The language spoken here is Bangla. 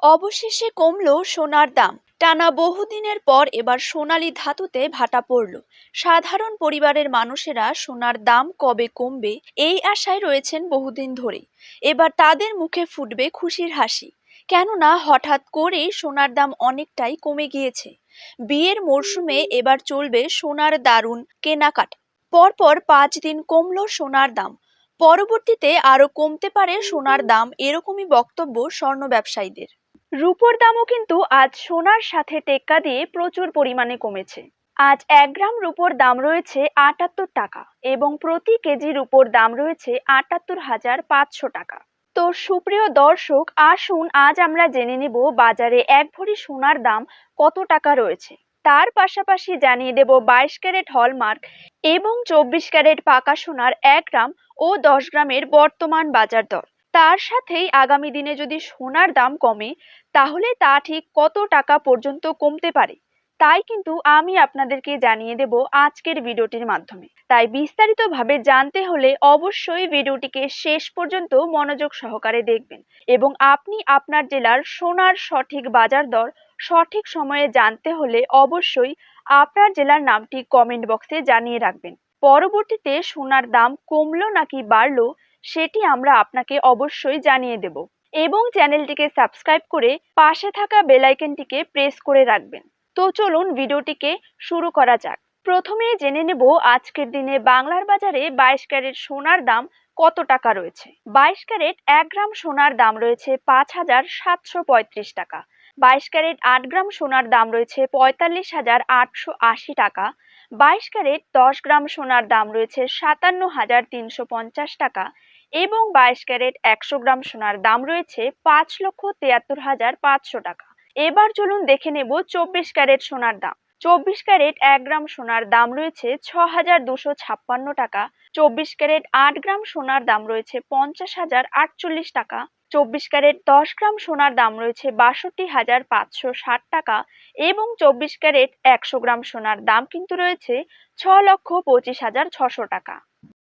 অবশেষে কমলো সোনার দাম। টানা বহুদিনের পর এবার সোনালী ধাতুতে ভাটা পড়ল। সাধারণ পরিবারের মানুষেরা সোনার দাম কবে কমবে এই আশায় রয়েছেন বহুদিন ধরেই। এবার তাদের মুখে ফুটবে খুশির হাসি, কেননা হঠাৎ করেই সোনার দাম অনেকটাই কমে গিয়েছে। বিয়ের মরশুমে এবার চলবে সোনার দারুণ কেনাকাটা। পরপর 5 দিন কমলো সোনার দাম, পরবর্তীতে আরো কমতে পারে সোনার দাম, এরকমই বক্তব্য স্বর্ণ ব্যবসায়ীদের। রূপোর দামও কিন্তু আজ সোনার সাথে টেক্কা দিয়ে প্রচুর পরিমাণে কমেছে। আজ 1 গ্রাম রূপোর দাম রয়েছে 78 টাকা এবং প্রতি কেজি রূপোর দাম রয়েছে 78,500 টাকা। তো সুপ্রিয় দর্শক, আসুন আজ আমরা জেনে নেব বাজারে 1 ভরি সোনার দাম কত টাকা রয়েছে। তার পাশাপাশি জানিয়ে দেব 22 ক্যারেট হলমার্ক এবং 24 ক্যারেট পাকা সোনার 1 গ্রাম ও 10 গ্রামের বর্তমান বাজার দর। তার সাথেই আগামী দিনে যদি সোনার দাম কমে তাহলে তা ঠিক কত টাকা পর্যন্ত কমতে পারে, তাই কিন্তু আমি আপনাদেরকে জানিয়ে দেব আজকের ভিডিওটির মাধ্যমে। তাই বিস্তারিতভাবে জানতে হলে অবশ্যই ভিডিওটিকে শেষ পর্যন্ত মনোযোগ সহকারে দেখবেন এবং আপনি আপনার জেলার সোনার সঠিক বাজার দর সঠিক সময়ে জানতে হলে অবশ্যই আপনার জেলার নামটি কমেন্ট বক্সে জানিয়ে রাখবেন। পরবর্তীতে সোনার দাম কমলো নাকি বাড়লো সেটি আমরা আপনাকে অবশ্যই জানিয়ে দেব এবং চ্যানেলটিকে সাবস্ক্রাইব করে পাশে থাকা বেল আইকনটিকে প্রেস করে রাখবেন। তো চলুন ভিডিওটিকে শুরু করা যাক। প্রথমে জেনে নেব আজকের দিনে বাংলার বাজারে 22 ক্যারেট সোনার দাম কত টাকা রয়েছে। 22 ক্যারেট 1 গ্রাম সোনার দাম রয়েছে 5,735 টাকা। 22 ক্যারেট 8 গ্রাম সোনার দাম রয়েছে 45,880 টাকা। 22 ক্যারেট 10 গ্রাম সোনার দাম রয়েছে 57,350 টাকা এবং 22 ক্যারেট 100 গ্রাম সোনার দাম রয়েছে 5,73,500 টাকা। এবার চলুন দেখে নেব 24 ক্যারেট সোনার দাম। 24 ক্যারেট 1 গ্রাম সোনার দাম রয়েছে 6,256 টাকা। 24 ক্যারেট 8 গ্রাম সোনার দাম রয়েছে 50,048 টাকা। 24 ক্যারেট 10 গ্রাম সোনার দাম রয়েছে 62,560 টাকা এবং 24 ক্যারেট 100 গ্রাম সোনার দাম কিন্তু রয়েছে 6,25,600 টাকা।